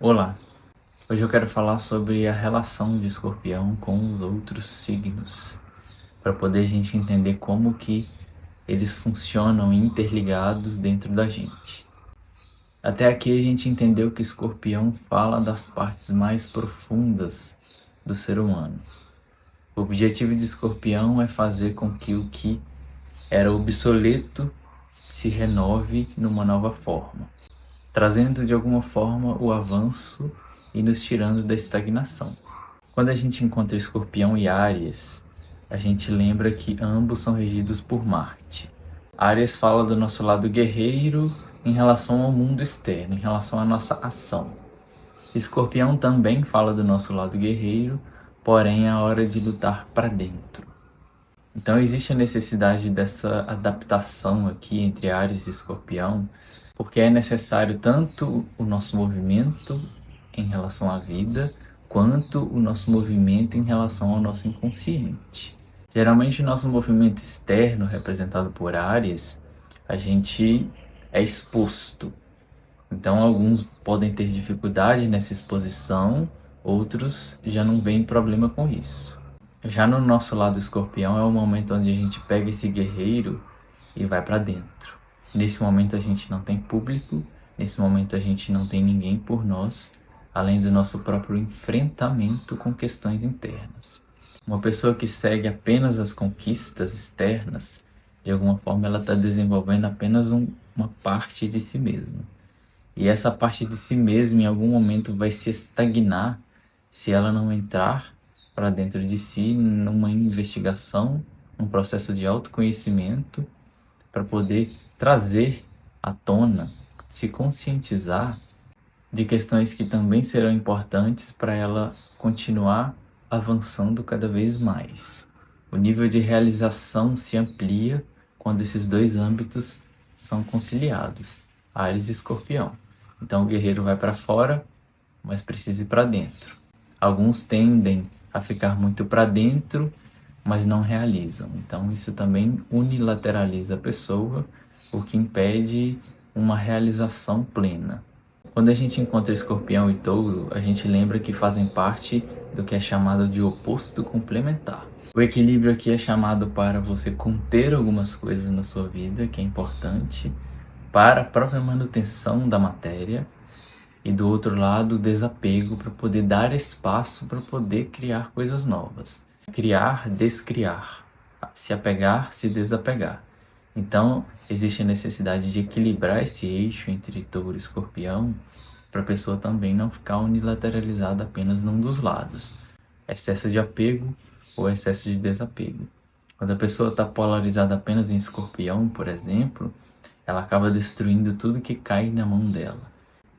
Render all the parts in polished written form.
Olá, hoje eu quero falar sobre a relação de Escorpião com os outros signos, para poder a gente entender como que eles funcionam interligados dentro da gente. Até aqui a gente entendeu que Escorpião fala das partes mais profundas do ser humano. O objetivo de Escorpião é fazer com que o que era obsoleto se renove numa nova forma, trazendo de alguma forma o avanço e nos tirando da estagnação. Quando a gente encontra Escorpião e Áries, a gente lembra que ambos são regidos por Marte. Áries fala do nosso lado guerreiro em relação ao mundo externo, em relação à nossa ação. Escorpião também fala do nosso lado guerreiro, porém é a hora de lutar para dentro. Então existe a necessidade dessa adaptação aqui entre Áries e Escorpião, porque é necessário tanto o nosso movimento em relação à vida, quanto o nosso movimento em relação ao nosso inconsciente. Geralmente o nosso movimento externo, representado por Áries, a gente é exposto. Então alguns podem ter dificuldade nessa exposição, outros já não veem problema com isso. Já no nosso lado Escorpião é o momento onde a gente pega esse guerreiro e vai para dentro. Nesse momento a gente não tem público, nesse momento a gente não tem ninguém por nós, além do nosso próprio enfrentamento com questões internas. Uma pessoa que segue apenas as conquistas externas, de alguma forma ela está desenvolvendo apenas uma parte de si mesma. E essa parte de si mesma em algum momento vai se estagnar se ela não entrar para dentro de si numa investigação, um processo de autoconhecimento, para poder trazer à tona, se conscientizar de questões que também serão importantes para ela continuar avançando cada vez mais. O nível de realização se amplia quando esses dois âmbitos são conciliados, Áries e Escorpião. Então o guerreiro vai para fora, mas precisa ir para dentro. Alguns tendem a ficar muito para dentro, mas não realizam. Então isso também unilateraliza a pessoa, o que impede uma realização plena. Quando a gente encontra Escorpião e Touro, a gente lembra que fazem parte do que é chamado de oposto complementar. O equilíbrio aqui é chamado para você conter algumas coisas na sua vida, que é importante, para a própria manutenção da matéria, e do outro lado o desapego para poder dar espaço para poder criar coisas novas. Criar, descriar, se apegar, se desapegar. Então existe a necessidade de equilibrar esse eixo entre Touro e Escorpião para a pessoa também não ficar unilateralizada apenas num dos lados. Excesso de apego ou excesso de desapego. Quando a pessoa está polarizada apenas em Escorpião, por exemplo, ela acaba destruindo tudo que cai na mão dela.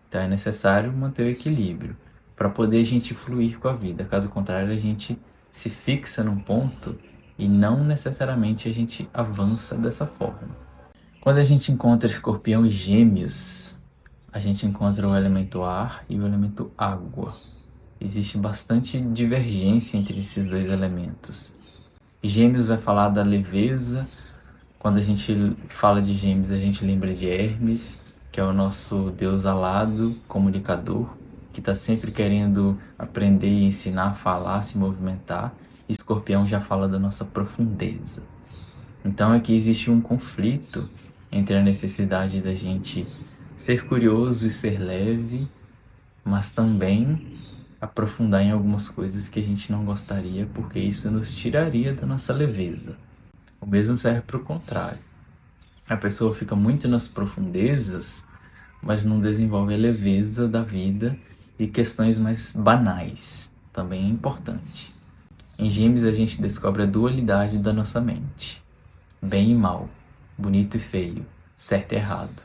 Então é necessário manter o equilíbrio para poder a gente fluir com a vida. Caso contrário, a gente se fixa num ponto e não necessariamente a gente avança dessa forma. Quando a gente encontra Escorpião e Gêmeos, a gente encontra o elemento ar e o elemento água. Existe bastante divergência entre esses dois elementos. Gêmeos vai falar da leveza. Quando a gente fala de Gêmeos, a gente lembra de Hermes, que é o nosso deus alado, comunicador, que está sempre querendo aprender e ensinar a falar, se movimentar. Escorpião já fala da nossa profundeza. Então aqui existe um conflito entre a necessidade da gente ser curioso e ser leve, mas também aprofundar em algumas coisas que a gente não gostaria, porque isso nos tiraria da nossa leveza. O mesmo serve para o contrário. A pessoa fica muito nas profundezas, mas não desenvolve a leveza da vida e questões mais banais. Também é importante. Em Gêmeos a gente descobre a dualidade da nossa mente. Bem e mal, bonito e feio, certo e errado.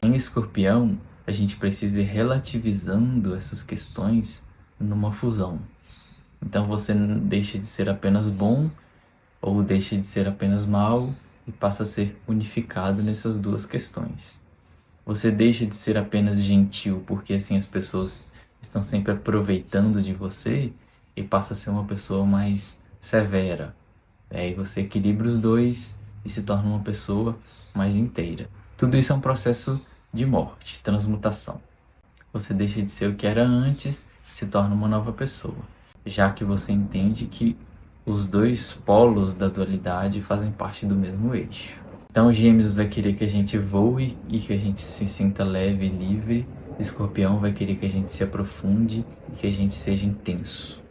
Em Escorpião, a gente precisa ir relativizando essas questões numa fusão. Então você deixa de ser apenas bom ou deixa de ser apenas mal e passa a ser unificado nessas duas questões. Você deixa de ser apenas gentil porque assim as pessoas estão sempre aproveitando de você e passa a ser uma pessoa mais severa. Aí você equilibra os dois e se torna uma pessoa mais inteira. Tudo isso é um processo de morte, transmutação. você deixa de ser o que era antes, se torna uma nova pessoa, já que você entende que os dois polos da dualidade fazem parte do mesmo eixo. Então, Gêmeos vai querer que a gente voe e que a gente se sinta leve e livre. Escorpião vai querer que a gente se aprofunde e que a gente seja intenso.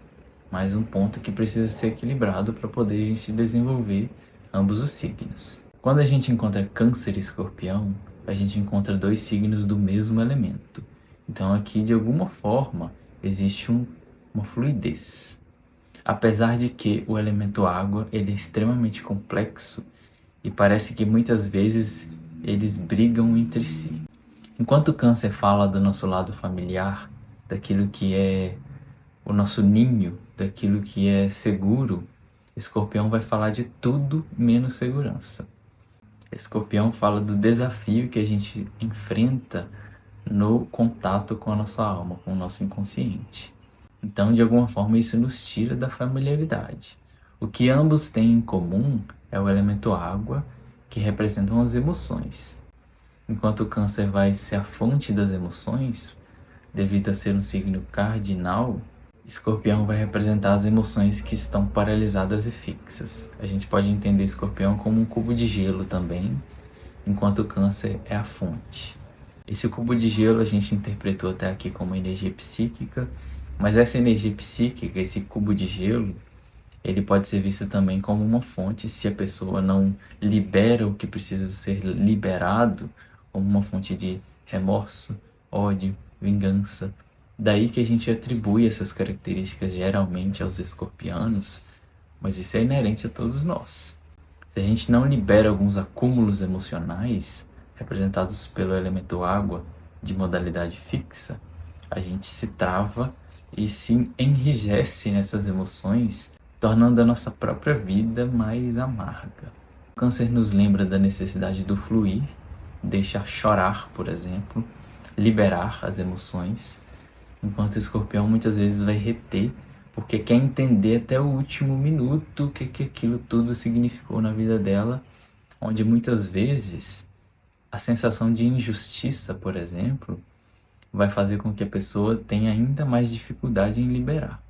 Mais um ponto que precisa ser equilibrado para poder a gente desenvolver ambos os signos. Quando a gente encontra Câncer e Escorpião, a gente encontra dois signos do mesmo elemento. Então aqui, de alguma forma, existe uma fluidez. Apesar de que o elemento água ele é extremamente complexo e parece que muitas vezes eles brigam entre si. Enquanto o Câncer fala do nosso lado familiar, daquilo que é o nosso ninho, daquilo que é seguro, Escorpião vai falar de tudo menos segurança. Escorpião fala do desafio que a gente enfrenta no contato com a nossa alma, com o nosso inconsciente. Então, de alguma forma, isso nos tira da familiaridade. O que ambos têm em comum é o elemento água, que representam as emoções. Enquanto o Câncer vai ser a fonte das emoções, devido a ser um signo cardinal, Escorpião vai representar as emoções que estão paralisadas e fixas. A gente pode entender Escorpião como um cubo de gelo também, enquanto o Câncer é a fonte. Esse cubo de gelo a gente interpretou até aqui como energia psíquica, mas essa energia psíquica, esse cubo de gelo, ele pode ser visto também como uma fonte se a pessoa não libera o que precisa ser liberado, como uma fonte de remorso, ódio, vingança. Daí que a gente atribui essas características geralmente aos escorpianos, mas isso é inerente a todos nós. Se a gente não libera alguns acúmulos emocionais, representados pelo elemento água de modalidade fixa, a gente se trava e se enrijece nessas emoções, tornando a nossa própria vida mais amarga. O Câncer nos lembra da necessidade do fluir, deixar chorar, por exemplo, liberar as emoções, enquanto o Escorpião muitas vezes vai reter, porque quer entender até o último minuto o que aquilo tudo significou na vida dela, onde muitas vezes a sensação de injustiça, por exemplo, vai fazer com que a pessoa tenha ainda mais dificuldade em liberar.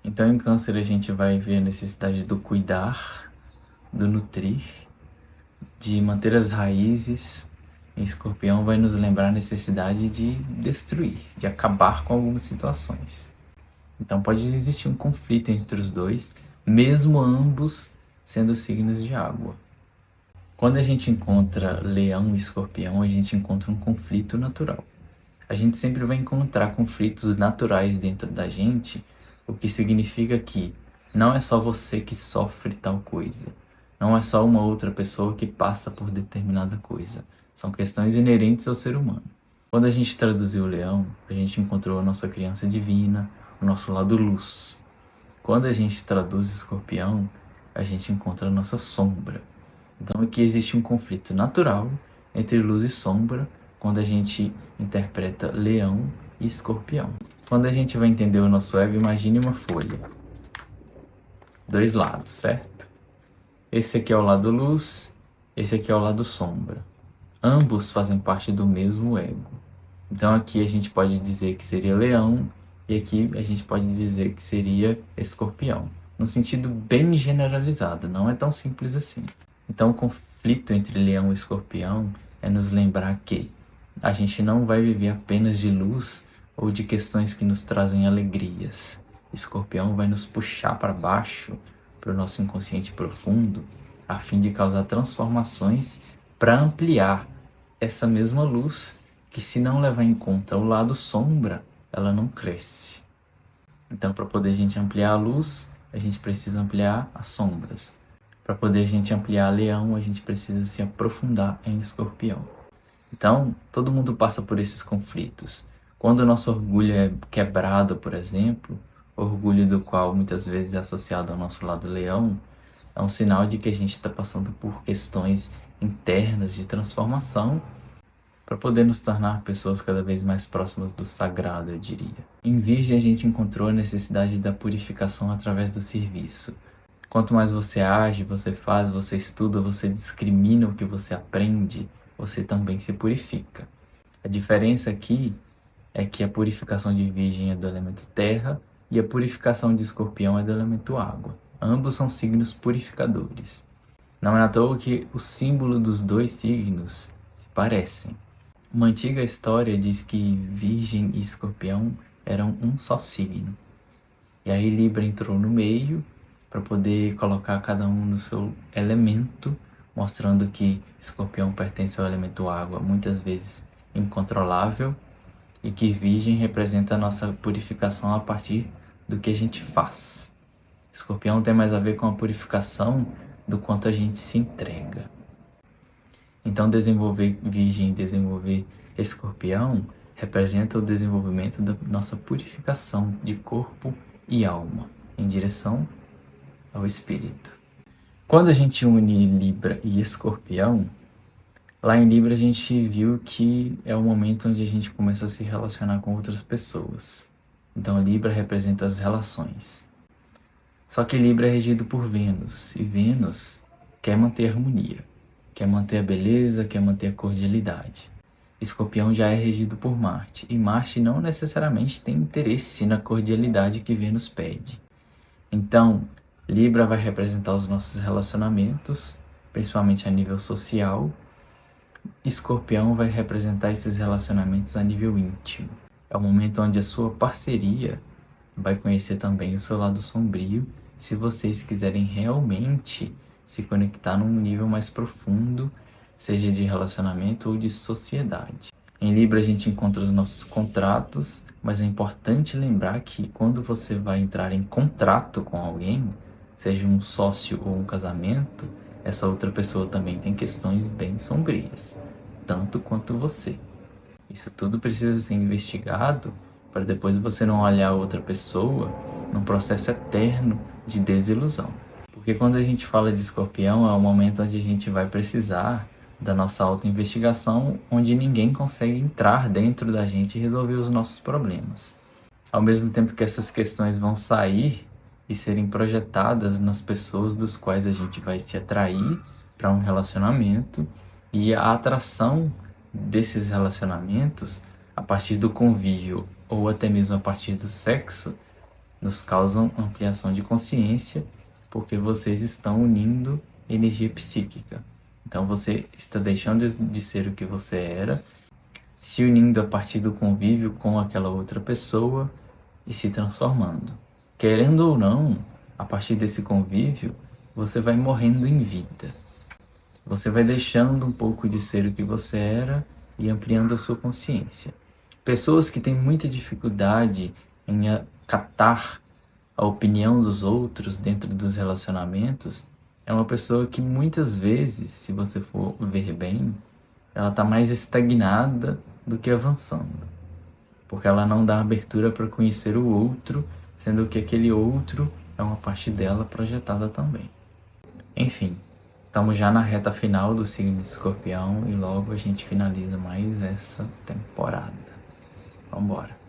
Então, em Câncer, a gente vai ver a necessidade do cuidar, do nutrir, de manter as raízes. Em Escorpião, vai nos lembrar a necessidade de destruir, de acabar com algumas situações. Então, pode existir um conflito entre os dois, mesmo ambos sendo signos de água. Quando a gente encontra Leão e Escorpião, a gente encontra um conflito natural. A gente sempre vai encontrar conflitos naturais dentro da gente, o que significa que não é só você que sofre tal coisa. Não é só uma outra pessoa que passa por determinada coisa. São questões inerentes ao ser humano. Quando a gente traduziu o Leão, a gente encontrou a nossa criança divina, o nosso lado luz. Quando a gente traduz Escorpião, a gente encontra a nossa sombra. Então aqui existe um conflito natural entre luz e sombra, quando a gente interpreta Leão e Escorpião. Quando a gente vai entender o nosso ego, imagine uma folha. Dois lados, certo? Esse aqui é o lado luz, esse aqui é o lado sombra. Ambos fazem parte do mesmo ego. Então aqui a gente pode dizer que seria Leão e aqui a gente pode dizer que seria Escorpião. Num sentido bem generalizado, não é tão simples assim. Então o conflito entre Leão e Escorpião é nos lembrar que a gente não vai viver apenas de luz ou de questões que nos trazem alegrias. Escorpião vai nos puxar para baixo, para o nosso inconsciente profundo, a fim de causar transformações para ampliar essa mesma luz que, se não levar em conta o lado sombra, ela não cresce. Então, para poder a gente ampliar a luz, a gente precisa ampliar as sombras. Para poder a gente ampliar Leão, a gente precisa se aprofundar em Escorpião. Então, todo mundo passa por esses conflitos. Quando o nosso orgulho é quebrado, por exemplo, orgulho do qual muitas vezes é associado ao nosso lado leão, é um sinal de que a gente está passando por questões internas de transformação para poder nos tornar pessoas cada vez mais próximas do sagrado, eu diria. Em Virgem, a gente encontrou a necessidade da purificação através do serviço. Quanto mais você age, você faz, você estuda, você discrimina o que você aprende, você também se purifica. A diferença aqui é que a purificação de Virgem é do elemento terra e a purificação de Escorpião é do elemento água. Ambos são signos purificadores. Não é à toa que o símbolo dos dois signos se parecem. Uma antiga história diz que Virgem e Escorpião eram um só signo. E aí Libra entrou no meio para poder colocar cada um no seu elemento, mostrando que Escorpião pertence ao elemento água, muitas vezes incontrolável, e que Virgem representa a nossa purificação a partir do que a gente faz. Escorpião tem mais a ver com a purificação do quanto a gente se entrega. Então desenvolver Virgem, desenvolver Escorpião representa o desenvolvimento da nossa purificação de corpo e alma em direção ao espírito. Quando a gente une Libra e Escorpião, lá em Libra a gente viu que é o momento onde a gente começa a se relacionar com outras pessoas. Então Libra representa as relações. Só que Libra é regido por Vênus, e Vênus quer manter a harmonia, quer manter a beleza, quer manter a cordialidade. Escorpião já é regido por Marte, e Marte não necessariamente tem interesse na cordialidade que Vênus pede. Então, Libra vai representar os nossos relacionamentos, principalmente a nível social. Escorpião vai representar esses relacionamentos a nível íntimo. É o momento onde a sua parceria vai conhecer também o seu lado sombrio, se vocês quiserem realmente se conectar num nível mais profundo, seja de relacionamento ou de sociedade. Em Libra a gente encontra os nossos contratos, mas é importante lembrar que quando você vai entrar em contrato com alguém, seja um sócio ou um casamento, essa outra pessoa também tem questões bem sombrias, tanto quanto você. Isso tudo precisa ser investigado para depois você não olhar a outra pessoa num processo eterno de desilusão. Porque quando a gente fala de Escorpião, é o momento onde a gente vai precisar da nossa autoinvestigação, onde ninguém consegue entrar dentro da gente e resolver os nossos problemas. Ao mesmo tempo que essas questões vão sair e serem projetadas nas pessoas dos quais a gente vai se atrair para um relacionamento, e a atração desses relacionamentos a partir do convívio ou até mesmo a partir do sexo nos causam ampliação de consciência, porque vocês estão unindo energia psíquica. Então você está deixando de ser o que você era, se unindo a partir do convívio com aquela outra pessoa e se transformando. Querendo ou não, a partir desse convívio, você vai morrendo em vida. Você vai deixando um pouco de ser o que você era e ampliando a sua consciência. Pessoas que têm muita dificuldade em acatar a opinião dos outros dentro dos relacionamentos é uma pessoa que muitas vezes, se você for ver bem, ela está mais estagnada do que avançando. Porque ela não dá abertura para conhecer o outro, sendo que aquele outro é uma parte dela projetada também. Enfim, estamos já na reta final do signo de Escorpião e logo a gente finaliza mais essa temporada. Vambora!